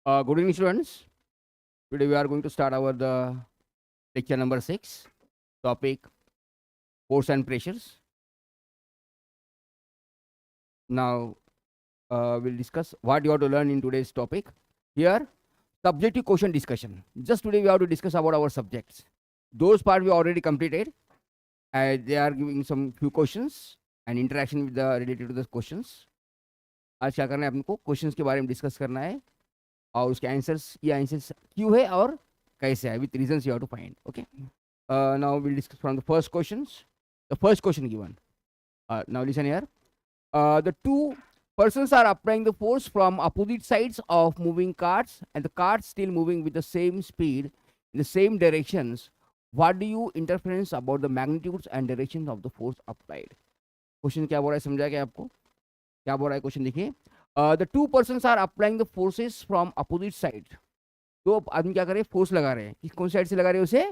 Good evening, students. Today we are going to start our the lecture number 6, topic force and pressures. Now we'll discuss what you have to learn in today's topic. Here, subjective question discussion. Just today we have to discuss about our subjects. Those part we already completed. They are giving some few questions and interaction with the related to the questions. आज क्या करना है आपको questions के बारे में discuss करना है और उसके आंसर्स ये आंसर्स क्यों है और कैसे है with reasons you have to find okay now we'll discuss from the first questions. The first question given, now listen here. The two persons are applying the force from opposite sides of moving carts and the carts still moving with the same speed in the same directions. What do you interference about the magnitudes and directions of the force applied? Question क्या बोल रहा है समझा क्या आपको? क्या बोल रहा है क्वेश्चन देखिए. The two persons are applying the forces from opposite sides. दो आदमी क्या कर रहे हैं फोर्स लगा रहे हैं. कौन साइड से लगा रहे हैं उसे?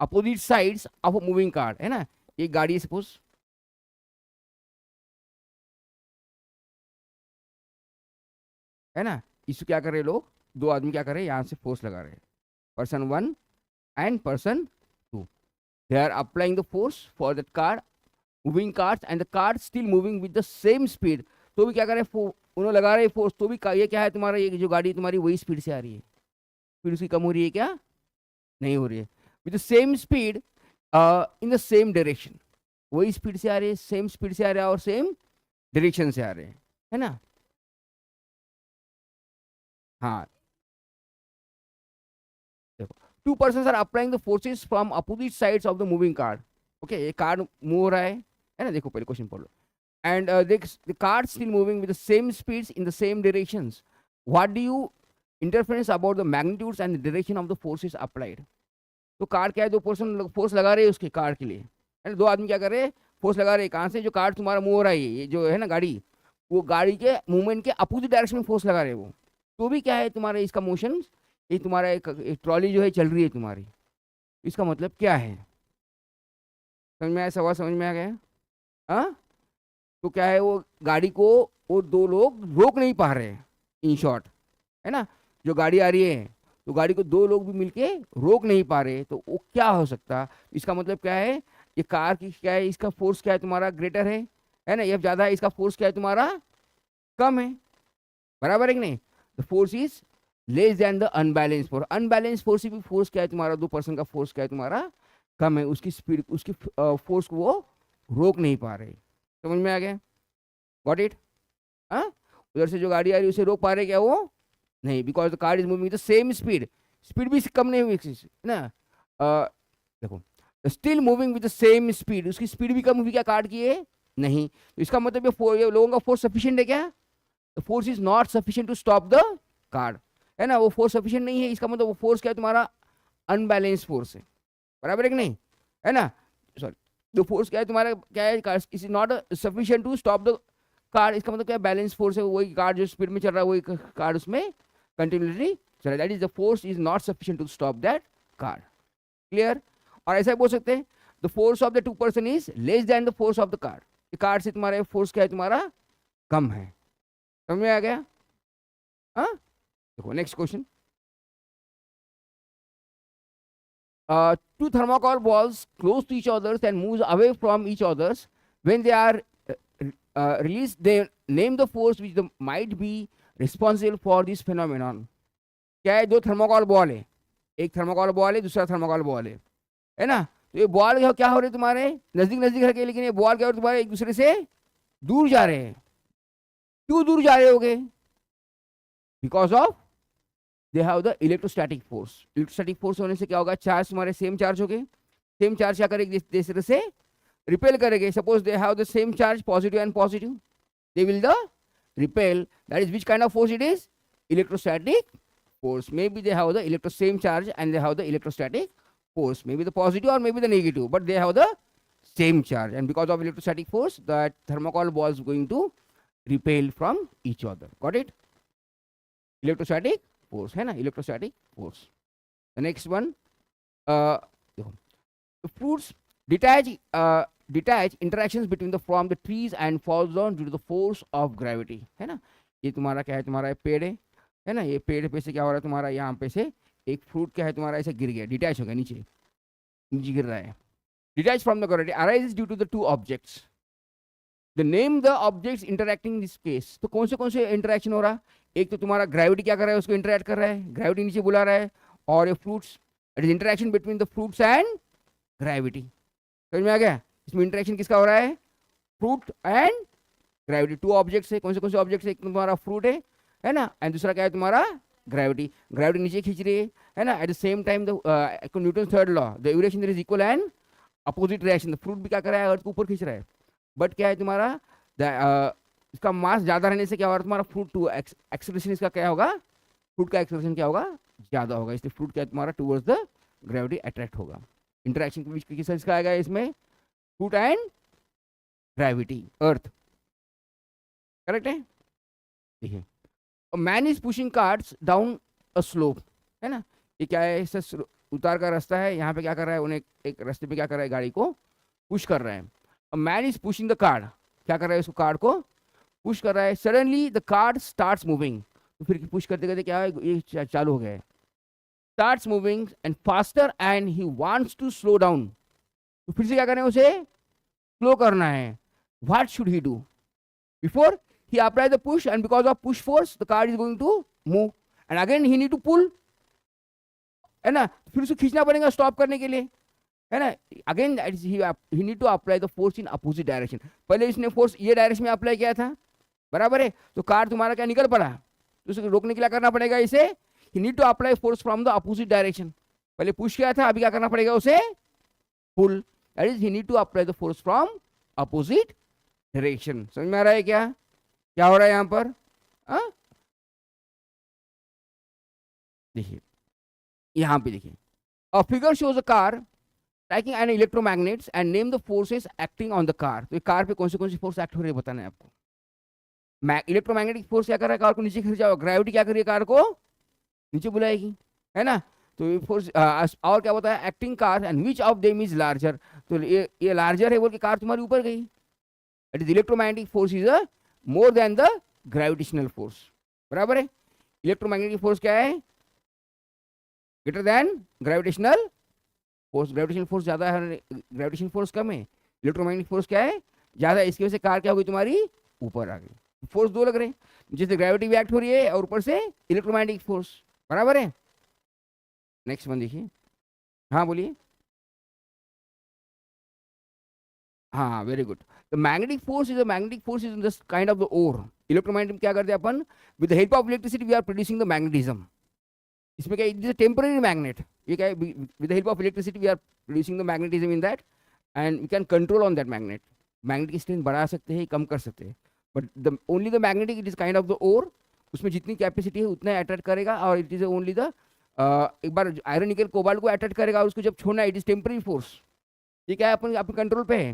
Opposite sides of a moving car है ना. एक गाड़ी है सपोज, है ना. इसको क्या कर रहे हैं लोग, दो आदमी क्या कर रहे हैं यहाँ से फोर्स लगा रहे हैं. Person 1 and person 2, they are applying the force for that car moving cars and the car still moving with the same speed. तो भी क्या कर रहे हैं, उन्होंने लगा रहे हैं फोर्स, तो भी ये क्या है तुम्हारा, ये जो गाड़ी तुम्हारी वही स्पीड से आ रही है. स्पीड उसकी कम हो रही है क्या? नहीं हो रही है. With the same speed in the same direction, वही स्पीड से आ रही है, सेम स्पीड से आ रहा है और सेम डायरेक्शन से आ रहे हैं, है ना. हाँ देखो, two person are applying the forces from opposite sides of the moving car. Okay, ये कार मूव हो रहा है ना. देखो पहले क्वेश्चन पढ़ लो. And the car still moving with the same speeds in the same directions. What do you interference about the magnitudes and the direction of the forces applied. तो कार क्या है, दो पर्सन फोर्स लगा रहे हैं उसके कार के लिए, है ना. दो आदमी क्या कर रहे हैं, फोर्स लगा रहे हैं. कहाँ से? जो कार तुम्हारा मूव हो रहा है, ये जो है ना गाड़ी, वो गाड़ी के मूवमेंट के अपोजिट डायरेक्शन में फोर्स लगा रहे हैं वो. तो भी क्या है तुम्हारा इसका मोशन, ये तुम्हारा एक ट्रॉली जो है चल रही है तुम्हारी. इसका मतलब क्या है? समझ में आया? सवाल समझ में आ गया? हाँ, तो क्या है, वो गाड़ी को वो दो लोग रोक नहीं पा रहे हैं इन शॉर्ट, है ना. जो गाड़ी आ रही है तो गाड़ी को दो लोग भी मिलके रोक नहीं पा रहे, तो वो क्या हो सकता. इसका मतलब क्या है, ये कार की क्या है, इसका फोर्स क्या है तुम्हारा ग्रेटर है ना. ये ज्यादा है, इसका फोर्स क्या है तुम्हारा कम है. बराबर है कि नहीं. The force is less than the unbalance force. Unbalance force से भी फोर्स क्या है तुम्हारा, दो पर्सन का फोर्स क्या है तुम्हारा कम है. उसकी स्पीड, उसकी फोर्स को वो रोक नहीं पा रहे. समझ में आ गया? Got it? हाँ, उधर से जो गाड़ी आ रही है उसे रोक पा रहे क्या वो? नहीं, because the car is moving the same speed. Speed भी कम नहीं हुई ना. देखो, still moving with the same speed, उसकी स्पीड भी कम हुई क्या कार की है? नहीं. तो इसका मतलब ये लोगों का फोर्स सफिशिएंट है क्या? The force is not sufficient to stop the car, है ना. वो फोर्स सफिशिएंट नहीं है. इसका मतलब वो फोर्स क्या है तुम्हारा अनबैलेंस फोर्स है. बराबर है कि नहीं, है ना. सॉरी, द फोर्स क्या है तुम्हारा, क्या है, is not sufficient to stop the car. इसका मतलब क्या, बैलेंस फोर्स है. वही कार जो स्पीड में चल रहा है वही कार उसमें कंटिन्यूसली चल रहा है. That is the force is not sufficient to stop that car. Clear? और ऐसा बोल सकते हैं, the force of the two person is less than the force of the car. Car से तुम्हारा फोर्स क्या है तुम्हारा कम है. समझ में आ गया? हाँ, देखो next question. Two thermocol balls close to each other and moves away from each other. When they are released, they name the force which might be responsible for this phenomenon. क्या है, दो थर्मोकॉल बॉल है, एक thermocol ball है, दूसरा thermocol ball है ना. तो ये बॉल क्या हो रहे तुम्हारे नजदीक नजदीक रखे, लेकिन ये बॉल क्या हो रहे तुम्हारे एक दूसरे से दूर जा रहे हैं. क्यों दूर जा रहे होगे? Because of they have the electrostatic force. Electrostatic force होने से क्या होगा, चार्ज तुम्हारे सेम चार्ज हो गए. सेम चार्ज क्या करेगी, दूसरे से रिपेल करेंगे. Suppose they have the same charge positive and positive, they will the repel. That is which kind of force? It is electrostatic force. Maybe they have the same charge and they have the electrostatic force. Maybe the positive or maybe the negative, but they have the same charge. And because of electrostatic force, that thermocol ball is going to repel from each other. Got it? Electrostatic force, है ना? Electrostatic force. The next one, the fruits detach interactions between from the trees and falls down due to the force of gravity. है ना. ये तुम्हारा क्या है, तुम्हारा पेड़ है है ना, ये पेड़ पे से क्या हो रहा है तुम्हारा, यहाँ पे से एक फ्रूट क्या है तुम्हारा ऐसे गिर गया, डिटैच हो गया, नीचे नीचे गिर रहा है। Detach from the gravity arises due to the two objects, the name the objects interacting this space. तो कौन से इंटरेक्शन हो रहा, एक तो तुम्हारा ग्रेविटी क्या कर रहा है, उसको इंटरैक्ट कर रहा है, ग्रेविटी नीचे बुला रहा है, और ये fruits, it is interaction between the fruits and gravity. समझ में आ गया, इसमें इंटरेक्शन किसका हो रहा है, fruit and gravity, two objects है। कौन से ऑब्जेक्ट्स है, एक तुम्हारा फ्रूट है ना, एंड दूसरा क्या है तुम्हारा ग्रेविटी, ग्रेविटी नीचे खींच रही है ना। At the same time the Newton third law, the duration there is equal and opposite reaction, the fruit भी क्या कर रहा है, अर्थ को ऊपर खींच रहा है, बट क्या है तुम्हारा इसका मास ज्यादा रहने से क्या होगा तुम्हारा, फ्रूट टू एक्सेलरेशन इसका क्या होगा, फ्रूट का एक्सेलरेशन क्या होगा, ज्यादा होगा, इसलिए फ्रूट क्या तुम्हारा टुवर्ड्स द ग्रेविटी अट्रैक्ट होगा। इंटरेक्शन किसका आएगा इसमें, fruit and gravity, earth, correct है। देखिए man is pushing carts down a slope, है ना, ये क्या है, इसे उतार का रास्ता है, यहाँ पे क्या कर रहा है, उन्हें एक रास्ते पे क्या कर रहा है, गाड़ी को पुश कर रहा है। Man is pushing the card, क्या कर रहा है, उसको कार्ड को पुश कर रहा है। Suddenly the card starts moving, तो फिर पुश करते करते क्या है, ये चालू हो गया है, starts moving and faster and he wants to slow down, तो फिर से क्या करना है, उसे स्लो करना है। What should he do, before he apply the push, and because of push force the car is going to move, and again he need to pull, है ना, फिर उसको खींचना पड़ेगा स्टॉप करने के लिए, है ना। Again he need to apply the force in opposite direction, पहले इसने फोर्स ये डायरेक्शन में अप्लाई किया था, बराबर है, तो कार तुम्हारा क्या निकल पड़ा, तो उसको रोकने के लिए करना पड़ेगा इसे, he need to apply force from the opposite direction, पहले पुश किया था, अभी क्या करना पड़ेगा उसे pull, that is he need to apply the force from opposite direction। समझ में आ रहा है क्या हो रहा है यहां पर, देखिए यहां पे देखिए, a figure shows a car tacking an electromagnets and name the forces acting on the car. तो कार पे कौन सी फोर्स एक्ट हो रही है बताना है आपको। इलेक्ट्रोमैग्नेटिक फोर्स क्या कर रहा है, कार को नीचे खींचा, ग्रेविटी क्या कर रही है, कार को नीचे बुलाएगी, है ना। तो ये फोर्स और क्या बताया, acting car and which of them is larger, तो ये लार्जर है बोल के कार तुम्हारी ऊपर गई, it is electromagnetic force is a more than the gravitational force, बराबर है। इलेक्ट्रोमैग्नेटिक फोर्स क्या है, greater than gravitational force, gravitational force ज्यादा है, ग्रेविटेशनल फोर्स कम है, इलेक्ट्रोमैग्नेटिक फोर्स क्या है ज्यादा है, इसकी वजह से कार क्या होगी तुम्हारी ऊपर आ गई, फोर्स दो लग रहे हैं, जिससे ग्रेविटी भी एक्ट हो रही है और ऊपर से इलेक्ट्रोमैग्नेटिक फोर्स, बराबर है। नेक्स्ट वन देखिए, हाँ बोलिए, हाँ very good. The magnetic force is just kind of the or, electromagnetic क्या करते हैं अपन, with the help of electricity we are producing the magnetism, इसमें क्या it is a temporary magnet, ये क्या है, with the help of electricity we are producing the magnetism in that and we can control on that magnet, magnet की strength बढ़ा सकते हैं कम कर सकते हैं, but the only the magnetic it is kind of the ore, उसमें जितनी कैपेसिटी है उतना अट्रैक्ट करेगा, और इट इज ओनली द एक बार आयरन निकल कोबाल्ट को अट्रैक्ट करेगा और उसको जब छोड़ना है, इट इज टेम्पररी फोर्स, ये क्या है अपने कंट्रोल पे है,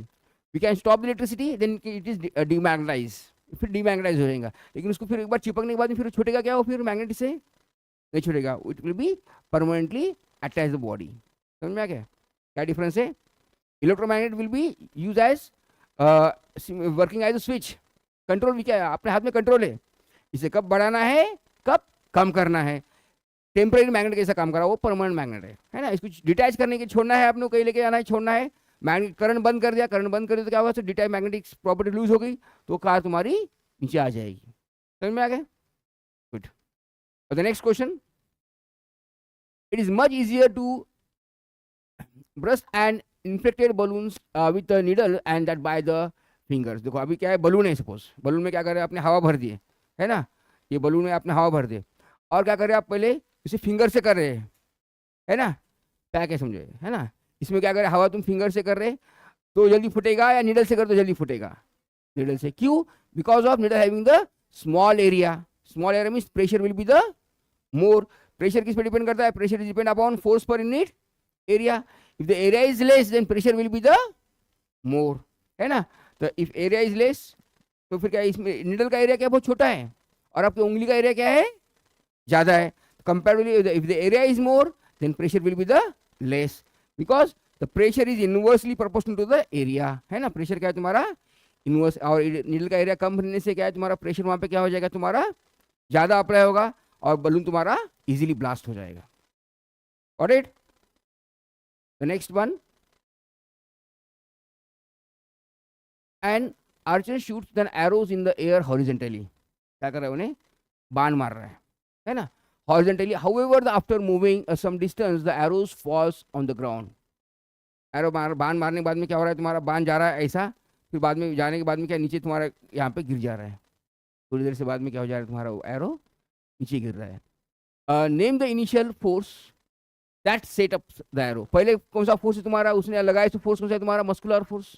we can stop the electricity then it is demagnetize, फिर डीमैग्नेटाइज हो जाएगा, लेकिन उसको फिर एक बार चिपकने के बाद फिर छूटेगा क्या, वो फिर मैग्नेट से नहीं छूटेगा, it will be permanently attach the body. समझ में आ गया क्या डिफरेंस है, electromagnet will be use as working as a switch, control भी क्या है अपने हाथ में कंट्रोल है, इसे कब बढ़ाना है कब कम करना है। टेम्परेरी मैग्नेट कैसा काम करा, वो परमानेंट मैग्नेट है ना, इसको डिटैच करने के छोड़ना है आपने, कहीं लेके आना है छोड़ना है, मैग्नेट करंट बंद कर दिया, करंट बंद कर दिया तो क्या होगा, डिटैच मैग्नेटिक प्रॉपर्टी लूज हो गई तो कार तुम्हारी नीचे आ जाएगी। समझ में आ गया, good. The next question, it is much easier to brush and inflected balloons with the needle and that by the fingers. देखो अभी क्या है, बलून है, सपोज बलून में क्या कर रहे हैं आपने हवा भर दिए, है ना, ये बलून में आपने हवा भर दिए, और क्या कर रहे हैं आप पहले इसे फिंगर से कर रहे हैं, है ना, पैक है समझे, है ना, इसमें क्या कर रहे हैं हवा तुम फिंगर से कर रहे तो जल्दी फुटेगा, या नीडल से कर तो जल्दी फुटेगा, नीडल से, क्यों, because of needle having the small area, small area means pressure will be the more, pressure किस पे डिपेंड करता है, pressure is depend upon force per unit area, if the area is less then pressure will be the more, है ना। तो if area is less तो फिर क्या, इसमें नीडल का एरिया क्या बहुत छोटा है और आपकी उंगली का एरिया क्या है ज्यादा है, comparatively if the area is more than pressure will be the less, because the pressure is inversely proportional to the area, है ना, प्रेशर क्या है तुम्हारा इनवर्स, और नीडल का एरिया कम रहने से क्या है तुम्हारा प्रेशर वहां पे क्या हो जाएगा तुम्हारा ज्यादा अप्लाई होगा, और बलून तुम्हारा इजीली ब्लास्ट हो जाएगा. Got it? The next one, and archer shoots then arrows in the air horizontally. क्या कर रहा है? उन्हें बाण मार रहा है ना, horizontally. However after moving some distance the arrows falls on the ground. Arrow बाण मारने के बाद में क्या हो रहा है? तुम्हारा बाण जा रहा है ऐसा, फिर बाद में जाने के बाद में क्या नीचे तुम्हारा यहाँ पे गिर जा रहा है. थोड़ी देर से बाद में क्या हो जा रहा है? तुम्हारा एरो नीचे गिर रहा है. Name the initial force that set up the arrow. पहले कौन सा फोर्स है तुम्हारा? उसने लगाया तो फोर्स कौन सा है तुम्हारा? Muscular force.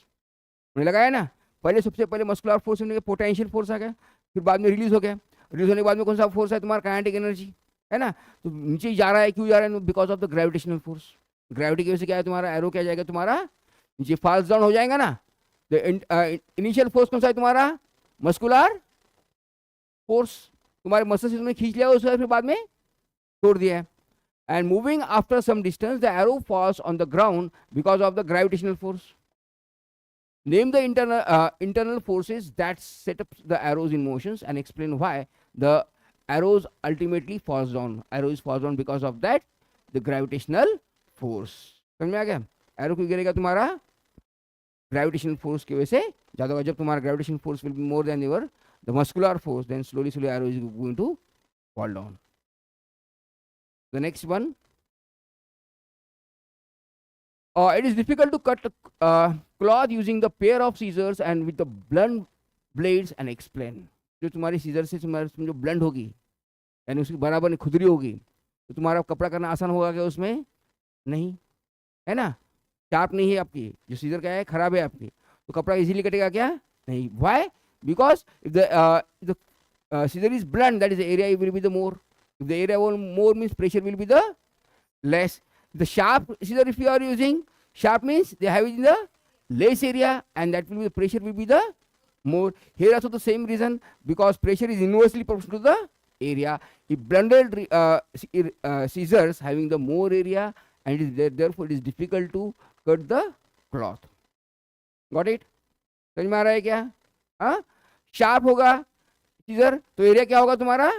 उन्हें लगाया ना, पहले सबसे पहले मस्कुलर फोर्स, पोटेंशियल फोर्स आ गया, फिर बाद में रिलीज हो गया. रिलीज होने के बाद में कौन सा फोर्स है तुम्हारा? काइनेटिक एनर्जी, है ना. तो नीचे ही जा रहा है. क्यों जा रहा है? Because of the gravitational force. Gravity की वजह से क्या है तुम्हारा? एरो क्या जाएगा तुम्हारा? नीचे फॉल्स डाउन हो जाएगा ना. द इनिशियल फोर्स कौन सा है तुम्हारा? Muscular force. तुम्हारे मसल से तुमने खींच लिया उसका, फिर बाद में छोड़ दिया है. And moving after some distance the arrow falls on the ground because of the gravitational force. Name the internal forces that set up the arrows in motions and explain why the arrows ultimately falls down. Arrows falls down because of that the gravitational force. समझ में आ गया? Arrow क्यों गिरेगा तुम्हारा? Gravitational force की वजह से ज्यादा होगा. जब तुम्हारा gravitational force will be more than your the muscular force, then slowly arrow is going to fall down. The next one, it is difficult to cut cloth using the pair of scissors and with the blunt blades and explain. जो तुम्हारी scissor से तुम्हारी जो blunt होगी, यानी उसकी बराबर खुदरी होगी, तो तुम्हारा कपड़ा करना आसान होगा क्या? उसमें नहीं, है ना. शार्प नहीं है आपकी, जो सीजर क्या है? खराब है आपकी, तो कपड़ा इजीली कटेगा क्या? नहीं. Why? Because if the seizure is blunt, that is the area will be the more. If the area more means pressure will be the less. The sharp scissor, if you are using, sharp means they have it in the less area, and that will be the pressure will be the more. Here also the same reason, because pressure is inversely proportional to the area. If blunted scissors having the more area, and it is therefore it is difficult to cut the cloth. Got it? समझ में आ रहा है क्या? हाँ, sharp होगा scissor तो area क्या होगा तुम्हारा?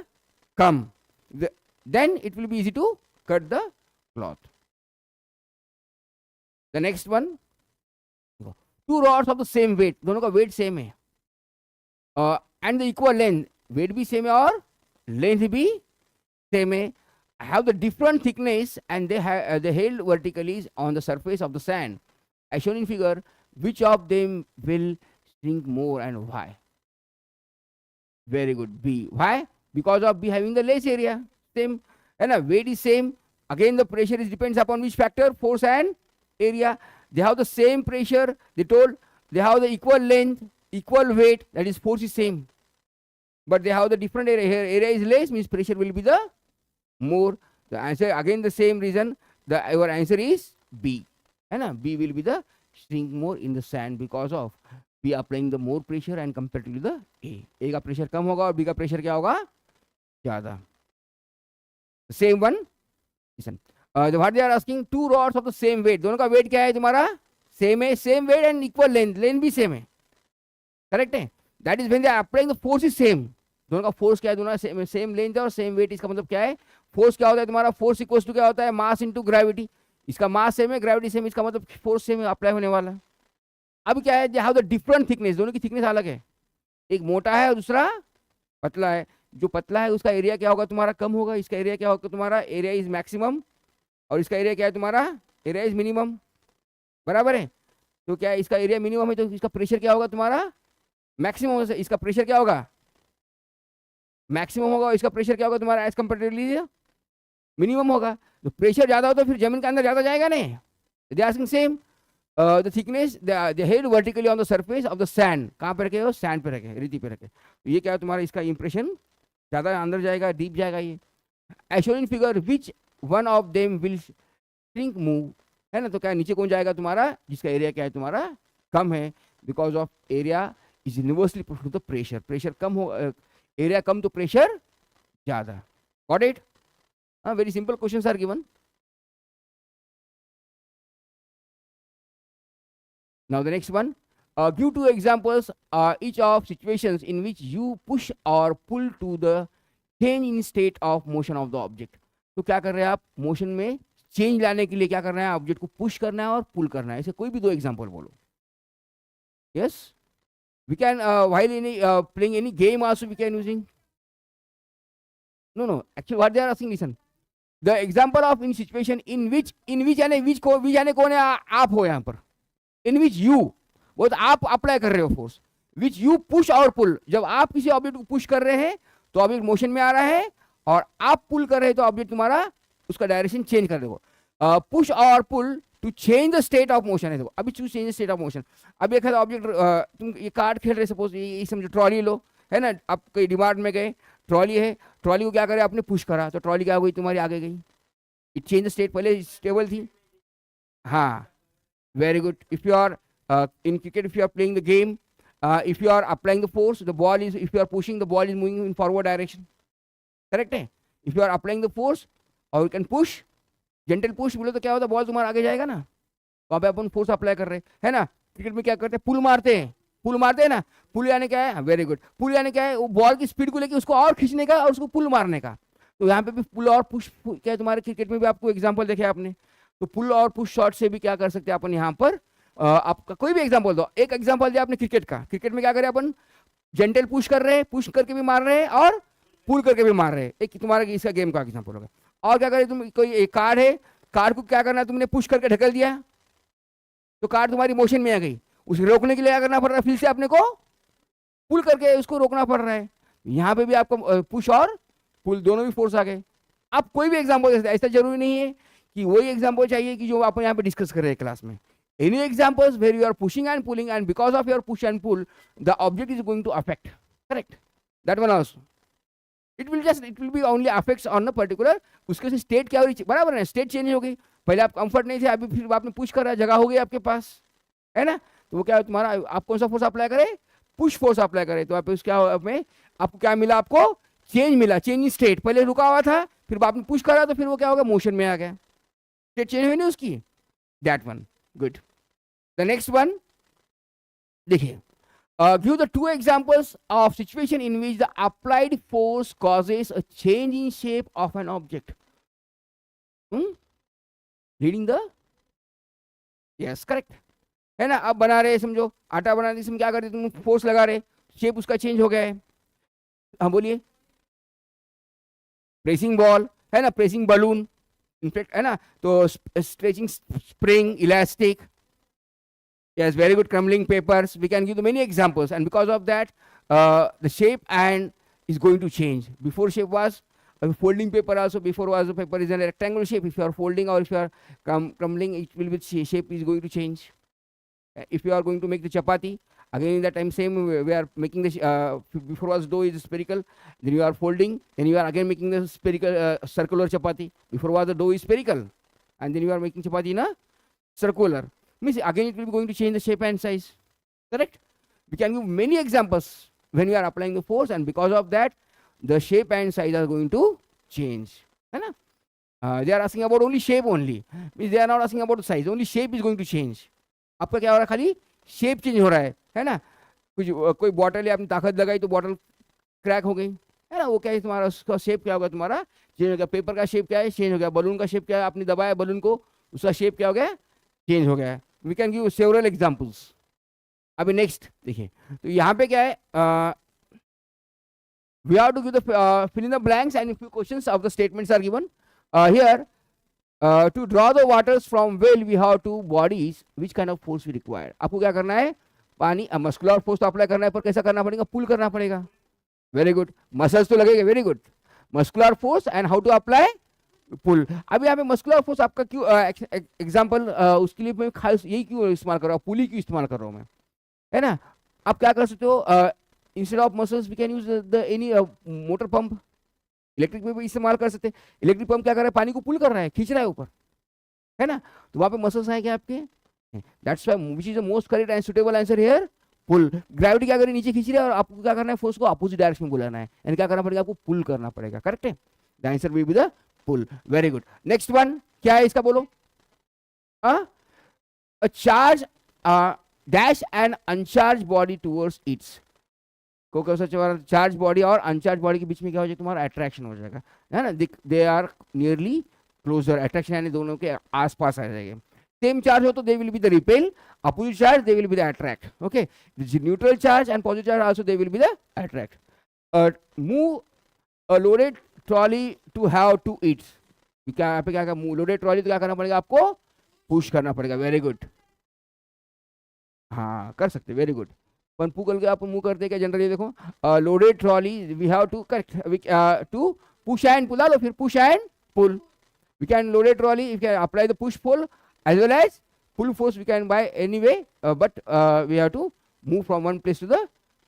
कम. Then it will be easy to cut the cloth. The next one, two rods of the same weight, दोनों का weight same है, and the equal length, weight भी same है और length भी same है, have the different thickness and they have they held vertically on the surface of the sand as shown in figure. Which of them will shrink more and why? Very good. B. Why? Because of B having the less area, same, and weight is same. Again, the pressure is depends upon which factor? Force and area. They have the same pressure. They told they have the equal length, equal weight. That is, force is same, but they have the different area. Here, area is less, means pressure will be the more. The answer again the same reason. Your answer is B. And B will be the shrink more in the sand because of B applying the more pressure and comparatively the A. A का pressure कम होगा और B का pressure क्या होगा? ज़्यादा. Same one. Listen, what they are asking, two rods of the same weight. दोनों का weight क्या है तुम्हारा? Same है, same weight and equal length. Length भी same है, correct है? That is when they are applying the force is same. दोनों का force क्या है? दोनों का same length है और same weight. इसका मतलब क्या है? Force क्या होता है तुम्हारा? Force equals to क्या होता है? Mass into gravity. इसका mass same है, gravity same, इसका मतलब force same है, apply होने वाला. अब क्या है? They have the different thickness. दोनों की thickness अलग है. एक मोटा है और दूसरा पतला है. जो पतला है उसका एरिया क्या होगा तुम्हारा? कम होगा. इसका एरिया क्या होगा तुम्हारा? Area is maximum. और इसका एरिया क्या है तुम्हारा? Area is minimum. बराबर है. तो क्या है? इसका एरिया मिनिमम है तो इसका प्रेशर क्या होगा तुम्हारा? मैक्सिमम. इसका प्रेशर क्या होगा? मैक्सिमम होगा. इसका प्रेशर क्या होगा तुम्हारा? एज कंपेरेटिवली मिनिमम होगा. तो प्रेशर ज्यादा हो तो फिर जमीन के अंदर ज्यादा जाएगा नहीं. They are asking same. The thickness, they held vertically on the surface of the sand. कहाँ पे रखे हो? सैंड पे रखे, रेती पे रखे. तो ये क्या है तुम्हारा? इसका इंप्रेशन ज़्यादा अंदर जाएगा, डीप जाएगा. ये as shown in figure, which one of them will shrink move, है ना? तो क्या नीचे कौन जाएगा तुम्हारा? जिसका एरिया क्या है तुम्हारा? कम है. Because of area is universally proportional to the pressure. Pressure कम हो, एरिया कम तो प्रेशर ज़्यादा. Got it? हाँ, very simple questions are given. Now the next one, give two examples each of situations in which you push or pull to the change in state of motion of the object. तो क्या कर रहे हैं आप, motion में change लाने के लिए क्या करना है, ऑब्जेक्ट को पुश करना है और पुल करना है। ऐसे कोई भी दो एग्जांपल बोलो। Yes, we can while any playing any game also we can using, no actually what they are asking, listen the example of in situation in which यानी विच यानी कौन है, आप हो यहाँ पर, इन विच यू, वो तो आप अप्लाई कर रहे हो फोर्स, विच यू पुश और पुल। जब आप किसी ऑब्जेक्ट को पुश कर रहे हैं तो ऑब्जेक्ट मोशन में आ रहा है, और आप पुल कर रहे हैं तो ऑब्जेक्ट तुम्हारा उसका डायरेक्शन चेंज कर देगा। पुश और pull to change the state of motion है। देखो अभी to change the state of motion, अभी एक ऑब्जेक्ट, तुम ये कार्ड खेल रहे, सपोज ये समझो ट्रॉली लो, है ना, आप कहीं डिमार्ट में गए, ट्रॉली है, ट्रॉली को क्या करे, आपने पुश करा तो ट्रॉली क्या हो गई, तुम्हारी आगे गई, इट चेंज द स्टेट, पहले स्टेबल थी। हाँ, very good. If you are in cricket, if you are playing the game, if you are applying the force, the ball is, if you are pushing, the ball is moving in forward direction. Correct है? If you are applying the force, or you can push, gentle push बोलो तो क्या होता है, ball तुम्हारा आगे जाएगा ना। वहाँ पे अपन फोर्स अप्लाई कर रहे हैं, है ना। क्रिकेट में क्या करते हैं, पुल मारते हैं, पुल मारते हैं ना। पुल यानी क्या है, वेरी गुड, पुल यानी क्या है, वो बॉल की स्पीड को लेके उसको और खींचने का और उसको पुल मारने का। तो यहाँ पे भी पुल और पुश क्या है, तुम्हारे क्रिकेट में भी आपको एग्जाम्पल देखे आपने। तो पुल और पुश शॉट से भी क्या कर सकते हैं अपन यहाँ पर, आपका कोई भी एग्जांपल दो। एक एग्जांपल दिया आपने क्रिकेट का, क्रिकेट में क्या करें अपन, जेंटल पुश कर रहे हैं, पुश करके भी मार रहे हैं और पुल करके भी मार रहे हैं, एक तुम्हारा इसका गेम का एग्जांपल होगा। और क्या करें, तुम कोई एक कार है, कार को क्या करना है, तुमने पुश करके ढकेल दिया तो कार तुम्हारी मोशन में आ गई, उसे रोकने के लिए क्या करना पड़ रहा है, फिर से अपने को पुल करके उसको रोकना पड़ रहा है। यहाँ पे भी आपको पुश और पुल दोनों भी फोर्स आ गए। आप कोई भी एग्जाम्पल, ऐसा जरूरी नहीं है कि वही एग्जांपल चाहिए कि जो अपन यहाँ पे डिस्कस कर रहे हैं क्लास में। Any examples where you are pushing and pulling, and because of your push and pull, the object is going to affect. Correct? That one also. It will be only affects on a particular, उसके से state क्या हो रही, बराबर है, state change हो गई। पहले आप कंफर्ट नहीं थे, अभी फिर आपने पुश करा, जगह हो गई आपके पास, है ना। तो वो क्या है तुम्हारा, आप कौन सा फोर्स अप्लाई करें, पुश फोर्स अप्लाई करें, तो आप क्या में आपको क्या मिला, आपको चेंज मिला, चेंज इन स्टेट। पहले रुका हुआ था, फिर आपने पुश करा तो फिर वो क्या होगा, मोशन में आ गया, स्टेट चेंज हुई नहीं उसकी। That one, good. The next one, देखिए, give the two examples of situation in which the applied force causes a change in shape of an object. Reading the, yes, correct, है ना। अब बना रहे, समझो आटा बना रहे, इसमें क्या करते, तुम फोर्स लगा रहे, शेप उसका चेंज हो गया है। हाँ बोलिए, प्रेसिंग बॉल है ना, प्रेसिंग बलून, इनफैक्ट है ना, तो stretching spring, elastic, yes, very good, crumbling papers, we can give many examples, and because of that the shape and is going to change. Before shape was folding paper, also before was the paper is in a rectangular shape. If you are folding or if you are crumbling, it will be shape is going to change. If you are going to make the chapati, again in that time same we are making the before was dough is spherical, then you are folding, then you are again making the spherical circular chapati. Before was the dough is spherical, and then you are making chapati in a circular, means again it will be going to change the shape and size. Correct? We can give many examples when we are applying the force, and because of that the shape and size are going to change, है ना। They are asking about only shape only, means they are not asking about the size, only shape is going to change. आपका क्या हो रहा है, खाली shape change हो रहा है ना। कुछ कोई बॉटल है, आपने ताकत लगाई तो बॉटल क्रैक हो गई, है ना, वो क्या है तुम्हारा, उसका शेप क्या होगा, तुम्हारा चेंज हो गया। पेपर का शेप क्या है, चेंज हो गया। बलून का शेप क्या है, आपने दबाया बलून को, उसका शेप क्या हो गया, चेंज हो गया। We can give several examples. अभी नेक्स्ट देखिए, तो यहाँ पे क्या है, we have to give the fill in the blanks and few questions of the statements are given here. To draw the waters from well, we have two bodies. Which kind of force we require? आपको क्या करना है, पानी muscular force तो apply करना है, पर कैसा करना पड़ेगा, पुल करना पड़ेगा। वेरी गुड, मसल्स तो लगेगा, very good, muscular force and how to apply pull. अभी यहाँ पे मस्कुलर फोर्स आपका क्यों एग्जांपल, उसके लिए मैं खास यही क्यों इस्तेमाल कर रहा हूँ, पुल ही क्यों इस्तेमाल कर रहा हूँ मैं, है ना। आप क्या कर सकते हो, instead of muscles we can use the any motor pump. Electric में भी इस्तेमाल कर सकते हैं। इलेक्ट्रिक पंप क्या कर रहा है, पानी को पुल कर रहा है, खींच रहा है ऊपर, है ना, तो वहां पे मसल्स आएंगे आपके। That's why which is the most correct and suitable answer here, pull. Gravity क्या कर रही है, नीचे खींच रही है, और आपको क्या करना है, फोर्स को अपोजिट डायरेक्शन में बुलाना है, यानी क्या करना पड़ेगा, आपको पुल करना पड़ेगा। करेक्ट है, the answer will be the pull. Very good. Next one क्या है इसका, बोलो। A charge dash an uncharged body towards its. को कौन सा चार्ज बॉडी और अनचार्ज बॉडी के बीच में क्या हो जाएगा तुम्हारा अट्रैक्शन हो जाएगा, है ना, they are nearly closer, attraction यानी दोनों के आसपास आ जाएंगे. सेम चार्ज हो तो they will be the repel, opposite charge they will be the attract. Okay, the neutral charge and positive charge also they will be the attract. Move a loaded trolley to have two eats. क्या यहाँ पे क्या loaded trolley तो क्या करना पड़ेगा आपको, push करना पड़ेगा. वेरी गुड, हाँ कर सकते, वेरी गुड. पण पू करके आप मूव करते क्या जनरली, देखो loaded trolley we have to correct to push and pull. लो फिर push and pull. We can loaded trolley if can apply the push pull as well as pull force we can by anyway, but we have to move from one place to the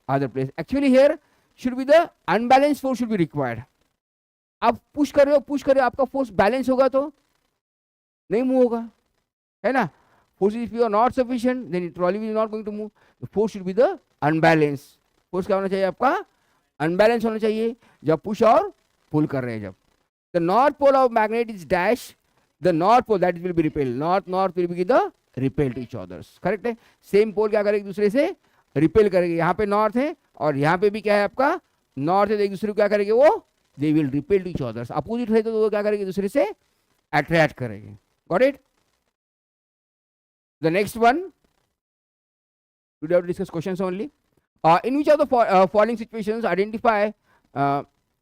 other place. Actually here should be the unbalanced force should be required. आप push कर रहे हो आपका force balance होगा तो नहीं move होगा, है ना. Force if you are not sufficient then trolley will not going to move. Force should be the unbalance. Force क्या होना चाहिए आपका, अनबैलेंस होना चाहिए जब पुश और पुल कर रहे हैं. जब the north pole of magnet is dash, the north pole that will be repelled, north will be the repel to each others. Correct है. सेम पोल क्या करेगी दूसरे से रिपेल करेगी. यहाँ पे नॉर्थ है और यहाँ पे भी क्या है आपका नॉर्थ है, एक दूसरे को क्या करेंगे वो they will repel to each others. Opposite है तो वो क्या करेगी दूसरे से अट्रैक्ट करेंगे. Got it. The next one we have to discuss questions only. In which of the following situations identify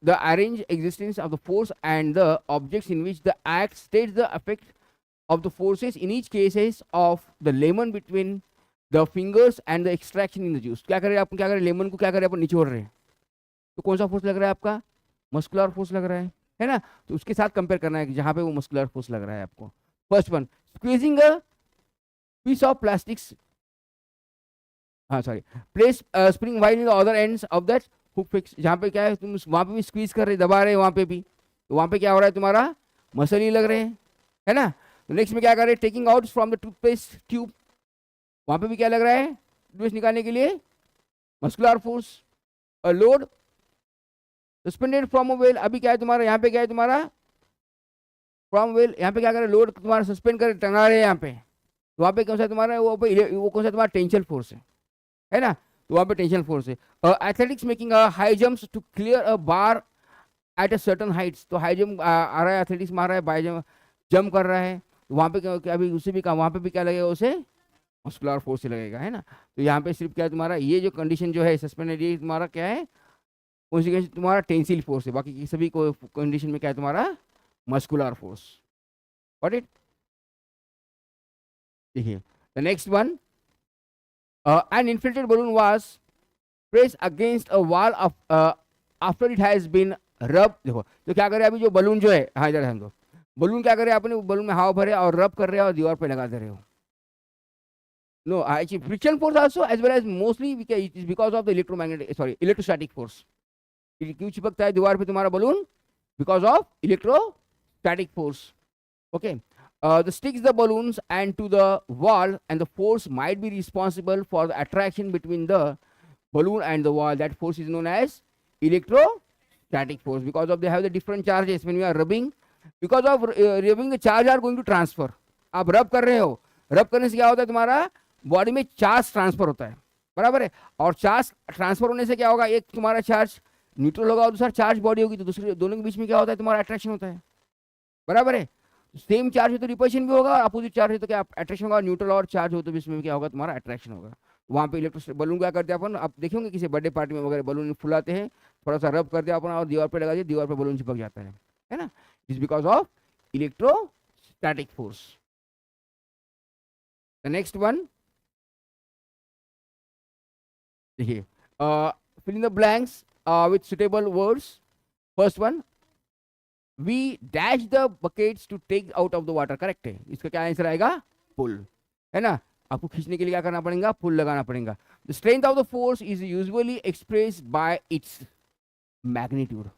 the arranged existence of the force and the objects in which the act states the effect of the forces in each cases of the lemon between the fingers and the extraction in the juice. क्या करें आप, क्या करें lemon को क्या करें अपन निचोड़ रहे हैं तो कौन सा फोर्स लग रहा है आपका, मस्कुलर फोर्स लग रहा है ना. तो उसके साथ कंपेयर करना है कि जहां पे वो मस्कुलर फोर्स लग रहा है आपको. First one, squeezing a piece of plastics, हाँ sorry, place spring while in the other ends of that hook fix. जहाँ पे क्या है तुम वहाँ पे भी स्क्वीज कर रहे, दबा रहे वहाँ पे भी, तो वहाँ पे क्या हो रहा है तुम्हारा मसल ही लग रहे हैं, है ना. तो नेक्स्ट में क्या कर रहे हैं, taking out from the toothpaste tube, वहाँ पे भी क्या लग रहा है टूथपेस्ट निकालने के लिए muscular force. Load suspended from a well, अभी क्या है तुम्हारा यहाँ पे क्या है तुम्हारा फ्रॉम वेल, यहाँ पे क्या कर रहे लोड तुम्हारा सस्पेंड कर टंगा रहे हैं यहाँ पे, तो वहाँ पे कौन सा तुम्हारा वो कौन सा तुम्हारा टेंशन फोर्स है ना. तो वहाँ पे टेंशन फोर्स है. Athletics making high jumps to clear a bar at a certain heights, तो हाई जंप आ रहा है, एथलेटिक्स मार रहा है, बाई जंप कर रहा है, तो वहाँ पे क्या अभी उससे भी कहा वहाँ पे भी क्या लगेगा उसे मस्कुलर फोर्स से लगेगा, है ना. तो यहाँ पे सिर्फ क्या है तुम्हारा ये जो कंडीशन जो है सस्पेंडेड, ये तुम्हारा क्या है कौन सी तुम्हारा टेंसिल फोर्स है. बाकी सभी को कंडीशन में क्या है तुम्हारा मस्कुलर फोर्स. Got it. देखिए the next one, an inflated balloon was pressed against a wall of after it has been rubbed. देखो तो क्या करे अभी जो बलून जो है, हाँ इधर हम तो बलून क्या करे आपने बलून में हवा भरे और रब कर रहे हो और दीवार पे लगा दे रहे हो. No actually friction force also as well as mostly it is because of the electrostatic force. क्यों चिपकता है दीवार पे तुम्हारा balloon, because of electrostatic force. Okay. The sticks the balloons and to the wall, and the force might be responsible for the attraction between the balloon and the wall. That force is known as electrostatic force because of they have the different charges when we are rubbing. Because of rubbing, the charge are going to transfer. आप रब कर रहे हो, रब करने से क्या होता है तुम्हारा बॉडी में चार्ज ट्रांसफर होता है, बराबर है. और चार्ज ट्रांसफर होने से क्या होगा, एक तुम्हारा चार्ज न्यूट्रल होगा और दूसरा चार्ज बॉडी होगी, तो दूसरे दोनों के बीच में क्या होता है तुम्हारा अट्रैक्शन होता है, बराबर है. सेम चार्ज हो तो रिपल्शन भी होगा और अपोजिट चार्ज हो तो क्या अट्रैक्शन होगा. न्यूट्रल और चार्ज हो तो इसमें क्या होगा तुम्हारा अट्रैक्शन होगा. वहाँ पे इलेक्ट्रो बलून क्या करते हैं अपन, आप देखेंगे किसी बर्थडे पार्टी में वगैरह बलून फुलाते हैं, थोड़ा सा रब करते हैं अपन और दीवार पे लगा दिए, दीवार पे बलून चिपक जाता है ना. It's because of electrostatic force. The next one देखिए, fill in the blanks with suitable words. First one, we dash the buckets to take out of the water. Correct है, इसका क्या आंसर आएगा पुल, है ना. आपको खींचने के लिए क्या करना पड़ेगा, पुल लगाना पड़ेगा. the strength of the force is usually expressed by its magnitude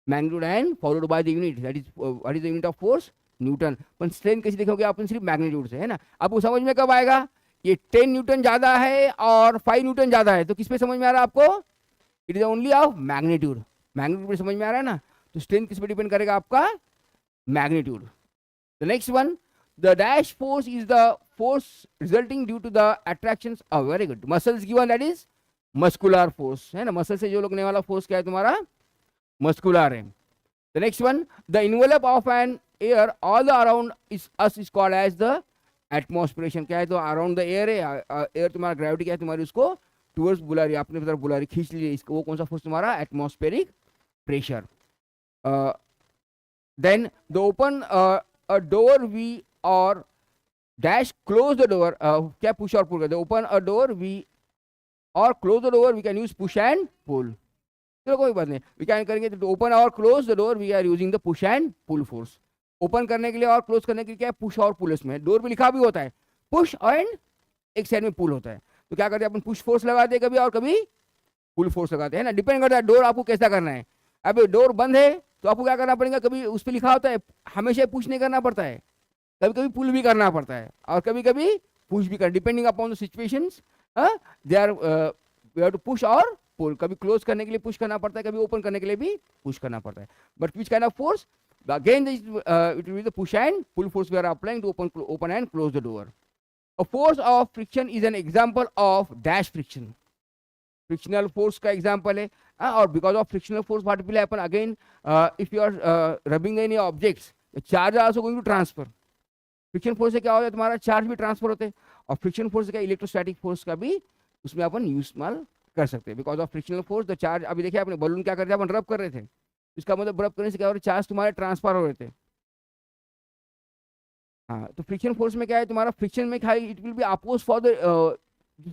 and followed by the unit, that is what is the unit of force, Newton. पर स्ट्रेंथ कैसे देखोगे आप सिर्फ मैग्नीट्यूड से, है ना. आपको समझ में कब आएगा, ये 10 न्यूटन ज्यादा है और 5 न्यूटन ज्यादा है, तो किस पे समझ में आ रहा है आपको, it is only of magnitude. Magnitude पे समझ में आ रहा है ना. तो स्ट्रेंथ किस पे डिपेंड करेगा आपका, magnitude. The next one, the dash force is the force resulting due to the attractions of very good muscles given, that is muscular force है ना, मसल से जो लगने वाला फोर्स क्या है तुम्हारा, मस्कुलर है. The next one, the envelope of an air all the around is called as the atmosphere. क्या है, तो अराउंड द एयर है, एयर तुम्हारा ग्रेविटी क्या है तुम्हारी, उसको टूवर्ड्स बुला रही है, अपने तरफ बुला रही, खींच ली इसको, वो कौन सा फोर्स तुम्हारा, atmospheric pressure. Then the open a door we और डैश क्लोज द डोर, क्या पुश और पुल करते, ओपन अ डोर वी और close the door we can use push and pull. चलो कोई बात नहीं, वी कैन करेंगे तो ओपन और close the door we are using the push and pull force. Open करने के लिए और क्लोज करने के लिए क्या है, पुश और पुल. इसमें डोर पे लिखा भी होता है पुश एंड एक साइड में पुल होता है. तो क्या करते हैं अपन, पुश फोर्स लगाते हैं कभी और कभी पुल फोर्स लगाते हैं ना, डिपेंड करता है डोर आपको कैसा करना है. अब डोर बंद है तो आपको क्या करना पड़ेगा, कभी उस पर लिखा होता है हमेशा पुश नहीं करना पड़ता है, कभी कभी पुल भी करना पड़ता है, और कभी कभी पुश भी करना, depending upon the situations. They are we have to push और पुल. कभी क्लोज करने के लिए पुश करना पड़ता है, कभी ओपन करने के लिए भी पुश करना पड़ता है. But which kind of force, again it will be the push and pull force we are applying to open and close the door. A force of friction is an example of dash friction. Frictional force का example है. और because of frictional force what will happen again, if you are rubbing any objects, charge are also going to transfer. Friction force से क्या होता है, तुम्हारा charge भी transfer होते हैं, और फ्रिक्शन फोर्स से क्या, इलेक्ट्रोस्टैटिक फोर्स का भी उसमें अपन इस्तेमाल कर सकते हैं. Because of frictional force the charge, अभी देखिए अपने बलून क्या करते थे, अपन रब कर रहे थे, इसका मतलब रब करने से क्या हो रहा है, चार्ज तुम्हारे ट्रांसफर हो रहे थे. हाँ, तो फ्रिक्शन फोर्स में क्या है तुम्हारा, फ्रिक्शन में क्या है, it will be oppose for the,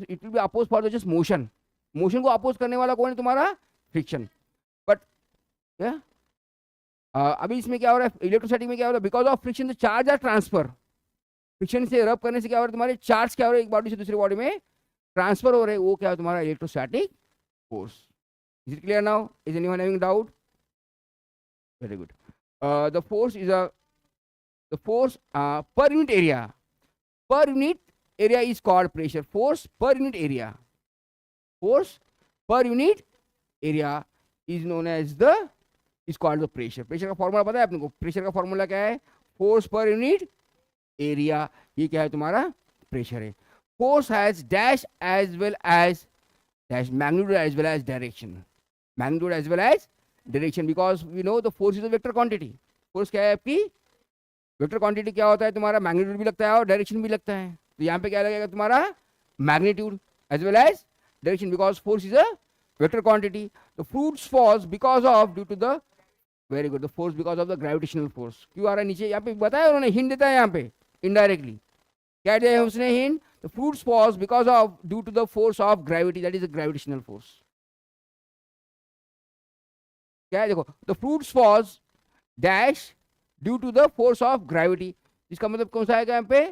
it will be oppose for the just motion. Motion को अपोज करने वाला कौन है तुम्हारा, फ्रिक्शन. बट अभी इसमें क्या हो रहा है, इलेक्ट्रोस्टैटिक में क्या हो रहा है, because of friction the charge are transfer. Friction से रब करने से क्या हो रहा है, तुम्हारे चार्ज क्या हो रहा है, एक बॉडी से दूसरी बॉडी में ट्रांसफर हो रहे हैं, वो क्या है तुम्हारा electrostatic force. Is it clear now, is anyone having doubt? Very good. The force is the force per unit area. Per unit area is called pressure. Force per unit area. Force per unit area is known as the, is called the pressure. Pressure का formula पता है आपको? Pressure का formula क्या है, force per unit area. ये क्या है तुम्हारा, प्रेशर है. Force has dash as well as dash magnitude as well as direction. Magnitude as well as direction, because we know the force is a vector quantity. Force क्या है आपकी, vector quantity. क्या होता है तुम्हारा, मैग्नीट्यूड भी लगता है और डायरेक्शन भी लगता है. तो यहाँ पे क्या लगेगा तुम्हारा, magnitude as well as direction, because force is a vector quantity. The fruits falls because of, due to the, very good, the force because of the gravitational force. क्यों आ रहा है नीचे, यहाँ पे बताया उन्होंने, हिंट देता है यहाँ पे इनडायरेक्टली. क्या दिया है उसने hint, the fruits falls because of, due to the force of gravity, that is the gravitational force. क्या है देखो, the fruits falls dash due to the force of gravity. इसका मतलब कौन सा आएगा यहाँ पे,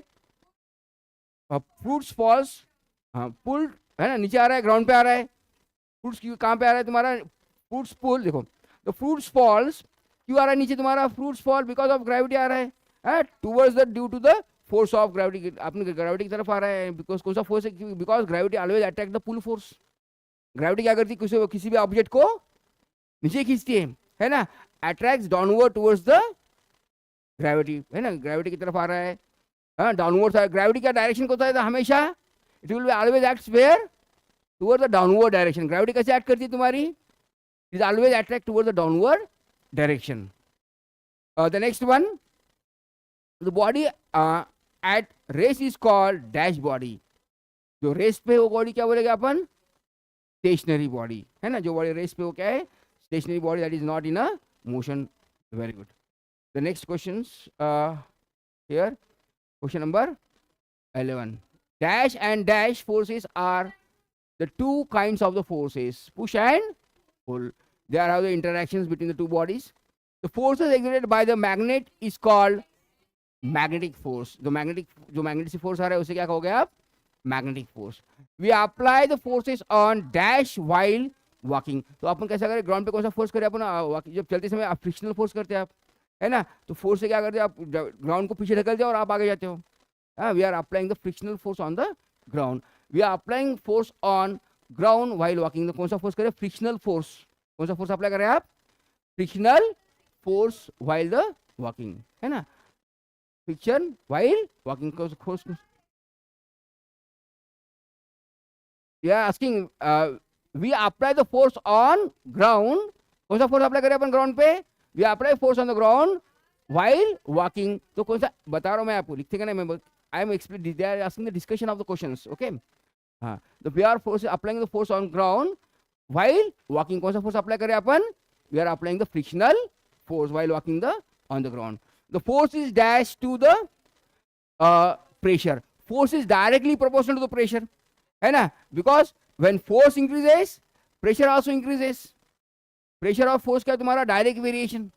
फ्रूट्स फॉल्स, हाँ पुल है ना, नीचे आ रहा है, ग्राउंड पे आ रहा है. फ्रूट्स कहाँ पे आ रहा है तुम्हारा, फ्रूट्स पुल. देखो द फ्रूट्स फॉल्स क्यों आ रहा है नीचे तुम्हारा, fruits fall because of gravity आ रहा है, towards the, due to the force of gravity, अपने ग्रेविटी की तरफ आ रहा है. बिकॉज कौन सा फोर्स है, because gravity always attract the pull force. Gravity क्या करती है, किसी भी ऑब्जेक्ट को नीचे खींचती है ना, attracts downward towards the gravity, है ना, ग्रेविटी की तरफ आ रहा है, हाँ डाउनवर्ड. ग्रेविटी का डायरेक्शन होता है हमेशा, it will be always acts where, toward the downward direction. Gravity कैसे एक्ट करती है तुम्हारी, it is always attract toward the downward direction. The next one, the body at rest is called dash body. जो rest पे वो body क्या बोलेगा अपन, stationery body, है ना. जो बॉडी रेस्ट पे वो क्या है, stationary body, that is not in a motion. Very good. The next questions here, question number 11. Dash and dash forces are the two kinds of the forces, push and pull. They are how the interactions between the two bodies. The forces exerted by the magnet is called magnetic force. जो magnetic force आ रहा है उसे क्या कहोगे आप, magnetic force. We apply the forces on dash while walking. तो अपन कैसा करें, ग्राउंड पे कौन सा फोर्स करें अपन, जब चलते समय आप फ्रिक्शनल फोर्स करते हैं आप, है ना. तो फोर्स से क्या करते हैं आप, ग्राउंड को पीछे ढकलते हो और आप आगे जाते हो. We are applying the frictional force on the ground. We are applying force on ground while walking. कौन सा फोर्स करें, फ्रिक्शनल फोर्स. कौन सा फोर्स अप्लाई करें आप, frictional force while the walking, है ना. Friction while walking force. We are asking we apply the force on ground, कौन सा फोर्स अप्लाई करें अपन ग्राउंड पे, we apply force on the ground while walking, तो कौन सा बता रहा हूं मैं आपको, लिखते ना, मैं I am explain, they are asking the discussion of the questions, okay. हाँ, the we are force applying the force on ground while walking, कौन सा फोर्स अप्लाई करें अपन, we are applying the frictional force while walking the on the ground. The force is dash to the pressure, force is directly proportional to the pressure, है ना, because when force increases pressure also increases, pressure और force क्या तुम्हारा direct variation,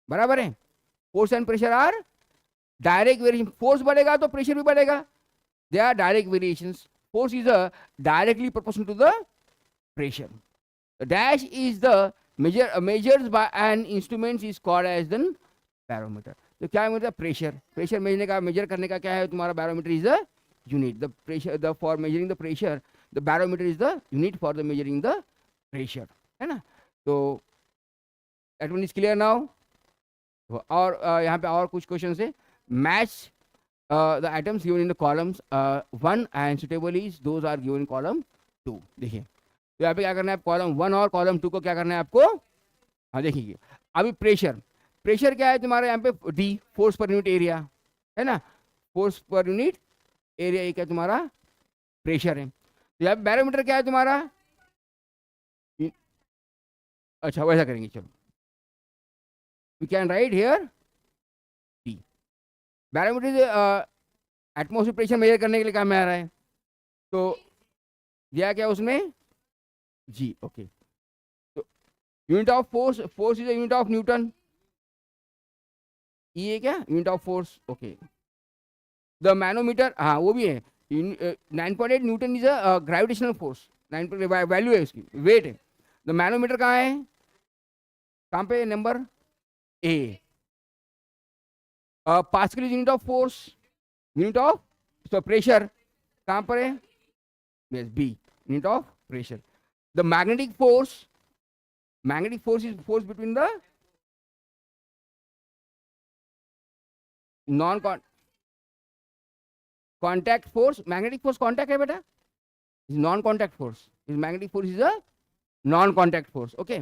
बराबर है, force and pressure are direct variation, force बढ़ेगा तो pressure भी बढ़ेगा, they are direct variations, force is a directly proportional to the pressure. The dash is the measures by an instrument is called as the barometer. तो क्या मतलब pressure, pressure मेजरने का, major करने का क्या है तुम्हारा, barometer is the unit, the pressure, the for measuring the pressure, the barometer is the unit for the measuring the pressure, है ना। तो that one is clear now. और यहाँ पे और कुछ क्वेश्चन है, match the items given in the columns 1 and suitable is those are given in column 2। देखिए तो यहाँ पे क्या करना है, कॉलम 1 और कॉलम 2 को क्या करना है आपको, हाँ देखिए अभी प्रेशर, प्रेशर क्या है तुम्हारा यहाँ पे D, force per unit area, है ना, फोर्स पर यूनिट एरिया एक है तुम्हारा प्रेशर है। तो यहाँ पे बैरोमीटर क्या है तुम्हारा, अच्छा वैसा करेंगे, चलो we can write here P, barometer atmospheric pressure measure करने के लिए काम में आ रहा है, तो दिया क्या उसमें जी, ओके। तो unit of force, force is unit of Newton, ये क्या unit of force, okay. The manometer, हाँ वो भी है, 9.8 newton is a gravitational force, 9 value है उसकी, वेट है। द मैनोमीटर कहाँ है, कहाँ पे, number A. Pascal is unit of force, unit of pressure कहाँ पर है, yes B, unit of pressure. The magnetic force, magnetic force is force between the non contact force, magnetic force contact है बेटा, non contact force, is magnetic force is a non contact force, okay.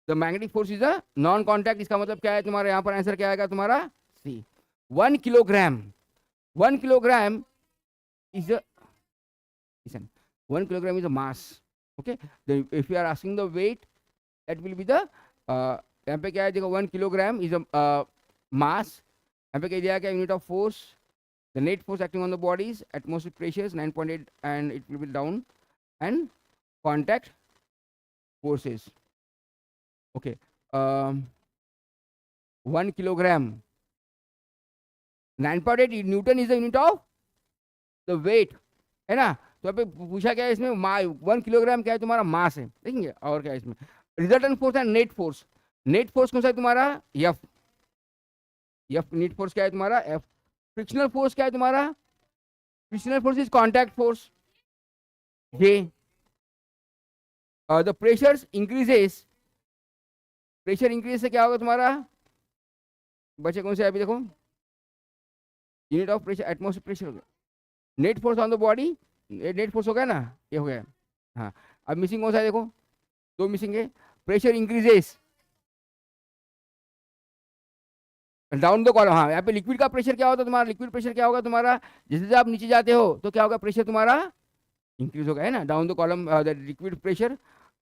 The magnetic force is a non contact, इसका मतलब क्या है तुम्हारा, यहाँ पर answer क्या आएगा तुम्हारा सी। 1 kilogram, 1 kilogram is a, 1 kilogram is a mass, okay. Then if you are asking the weight, that will be the यहाँ पे क्या है देखो, 1 kilogram is a mass, यहाँ पे क्या दिया क्या, unit of force, the net force acting on the bodies, atmospheric pressures 9.8 and it will be down, and contact forces, okay. 1 kilogram, 9.8 newton is the unit of the weight, है ना। तो पे पूछा क्या है इसमें, 1 किलोग्राम क्या है तुम्हारा मास है, देखेंगे, और क्या है इसमें resultant force and net force, net force कौन सा है तुम्हारा एफ, एफ नेट फोर्स क्या है तुम्हारा एफ। फ्रिक्शनल फोर्स क्या है तुम्हारा, frictional force is contact force J. The pressure increases, pressure increase से क्या होगा तुम्हारा बच्चे, कौन से अभी देखो, unit of pressure atmospheric pressure हो गया, net force on the body, net force हो गया ना, ये हो गया, हाँ। अब मिसिंग कौन सा है देखो, 2 मिसिंग है, pressure increases down the column, हाँ यहाँ पे लिक्विड का प्रेशर क्या होता है तुम्हारा, लिक्विड प्रेशर क्या होगा तुम्हारा, जैसे जैसे आप नीचे जाते हो तो क्या होगा, प्रेशर तुम्हारा इंक्रीज होगा, है ना, down the column the liquid pressure.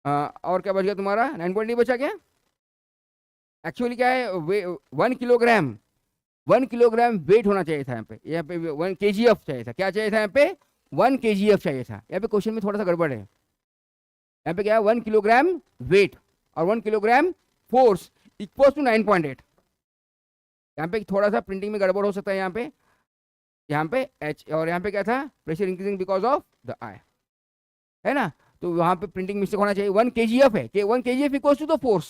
और क्या बच गया तुम्हारा, 9.8 बचा क्या, एक्चुअली क्या है 1 किलोग्राम, 1 किलोग्राम वेट होना चाहिए था यहाँ पे 1 kgf चाहिए था, क्या चाहिए था यहाँ पे 1 kgf चाहिए था, यहाँ पे क्वेश्चन में थोड़ा सा गड़बड़ है, यहाँ पे क्या है 1 किलोग्राम वेट और 1 किलोग्राम फोर्स इक्वल टू 9.8, यहाँ पे थोड़ा सा प्रिंटिंग में गड़बड़ हो सकता है, यहाँ पे एच, और यहाँ पे क्या था pressure increasing because of the eye, है ना। तो वहाँ पे प्रिंटिंग मिस्टेक होना चाहिए, 1 kgf है कि 1 kgf equal to the force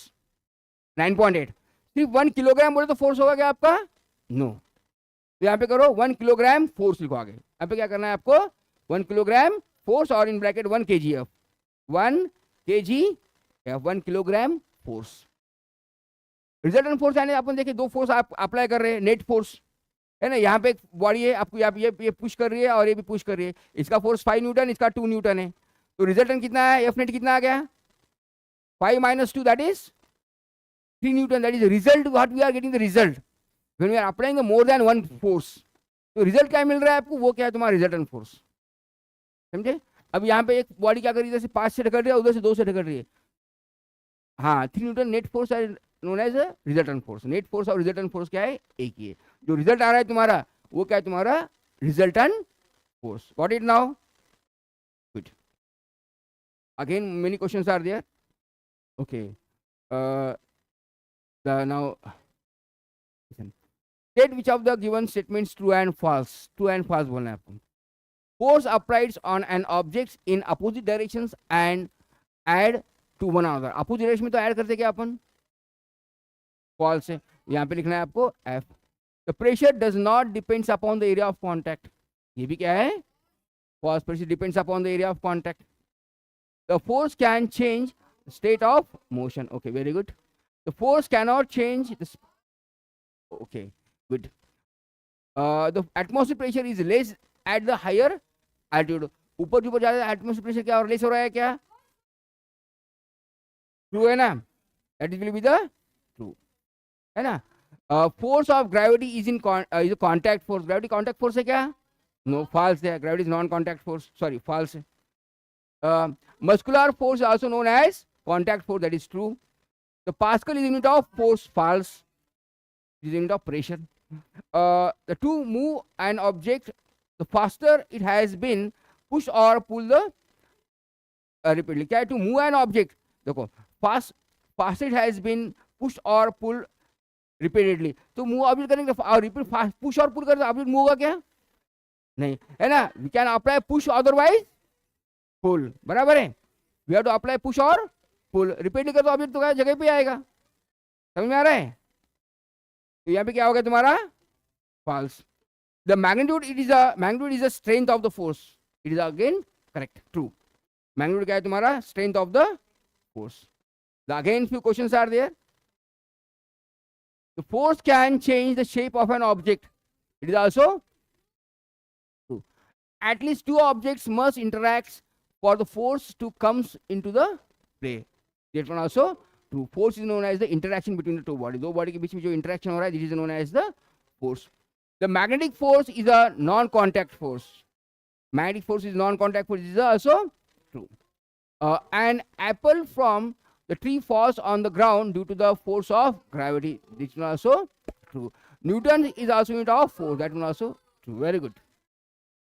9.8, सिर्फ 1 किलोग्राम बोले तो फोर्स होगा क्या आपका, नो। तो यहाँ पे करो 1 किलोग्राम फोर्स लिखो आगे, यहाँ पे क्या करना है आपको 1 किलोग्राम फोर्स और in bracket 1 kgf, 1 kgf 1 kilogram force. Resultant force यानी अपन देखिए 2 फोर्स आप अप्लाई कर रहे हैं, नेट फोर्स है ना, यहाँ पे एक बॉडी है आपको, यहाँ ये पुश कर रही है और ये भी पुश कर रही है, इसका फोर्स 5 न्यूटन, इसका 2 न्यूटन है, तो रिजल्टेंट कितना है, एफ नेट कितना आ गया, 5 minus 2, that is 3 Newton. That is the result. What we are getting the result when we are applying the more than one force. तो रिजल्ट क्या मिल रहा है आपको, वो क्या है तुम्हारा रिजल्टेंट फोर्स, समझे। अब यहाँ पे एक बॉडी क्या कर रही है, इधर से 5 से टकर रही है, उधर से 2 से टकर रही है, हाँ 3 न्यूटन नेट फोर्स है known as resultant force. Net force और रिजल्टेंट फोर्स क्या है, एक ही है। जो रिजल्ट आ रहा है तुम्हारा वो क्या है, तुम्हारा resultant force. Got it now, good. Again many questions are there, okay. Now listen. State which of the given statements true and false. True and false बोलना है आपको। Force applied on an object in opposite directions and add to one another. Opposite direction में तो add करते क्या अपन, false है। यहाँ पे लिखना है आपको F. The pressure does not depends upon the area of contact. ये भी क्या है, false. Pressure depends upon the area of contact. The force can change the state of motion. Okay, very good. The force cannot change the okay, good. The atmospheric pressure is less at the higher altitude. ऊपर जो ऊपर जाता है atmospheric pressure क्या और less हो रहा है क्या, true है ना, that will be the true है ना। Force of gravity is in is a contact force. Gravity contact force है क्या, no, false है। Gravity is non contact force, sorry, false है। Muscular force also known as contact force, that is true. The Pascal is unit of force, false. It is unit of pressure. The to move an object, the faster it has been push or pull the repeatedly. क्या है, to move an object, देखो faster it has been push or pull repeatedly. तो move object करेंगे और repeat push और pull करेंगे, object move होगा क्या, नहीं है ना। We can apply push otherwise pull, बराबर है। We have to apply push और पुल, रिपीट कर तो ऑब्जेक्ट तो जगह पे आएगा, समझ में आ रहा है। तो यहाँ पे क्या होगा तुम्हारा, false. The magnitude it is the strength of the force, it is again correct, true. Magnitude क्या है तुम्हारा, strength of the force. The again few questions are there. The force can change the shape of an object, it is also true. At least 2 objects must interact for the force to comes into the play, that one also true. Force is known as the interaction between the two bodies. दो body के बीच में जो interaction हो रहा है, this is known as the force. The magnetic force is a non-contact force. Magnetic force is non-contact force. This is also true. An apple from the tree falls on the ground due to the force of gravity. This one also true. Newton is also unit of force. That one also true. Very good.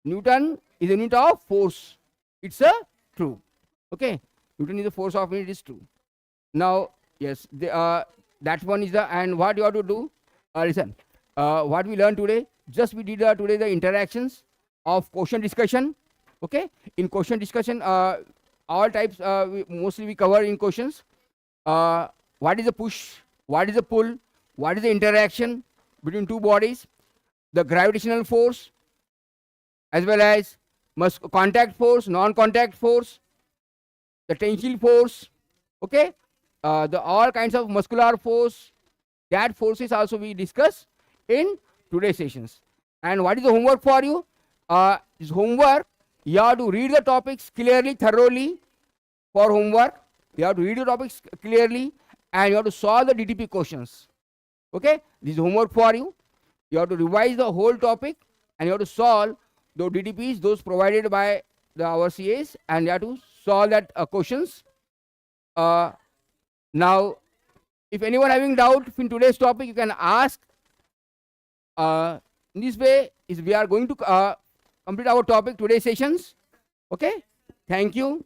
Newton is a unit of force. It's a true. Okay. Newton is the force of it, is true. Now, yes, that one is the, and what you have to do, listen, what we learned today, just we did today the interactions of quotient discussion, okay. In quotient discussion, all types, mostly we cover in questions. What is the push, what is the pull, what is the interaction between two bodies, the gravitational force, as well as contact force, non-contact force, the tensile force, okay, the all kinds of muscular force, that forces also we discuss in today's sessions. And what is the homework for you? This homework, you have to read the topics clearly, thoroughly. For homework, you have to read the topics clearly and you have to solve the DTP questions. Okay, this is homework for you. You have to revise the whole topic and you have to solve those DTPs, those provided by our CAs, and you have to solve that questions. Now, if anyone having doubt in today's topic, you can ask. In this way, is we are going to complete our topic today's sessions. Okay, thank you.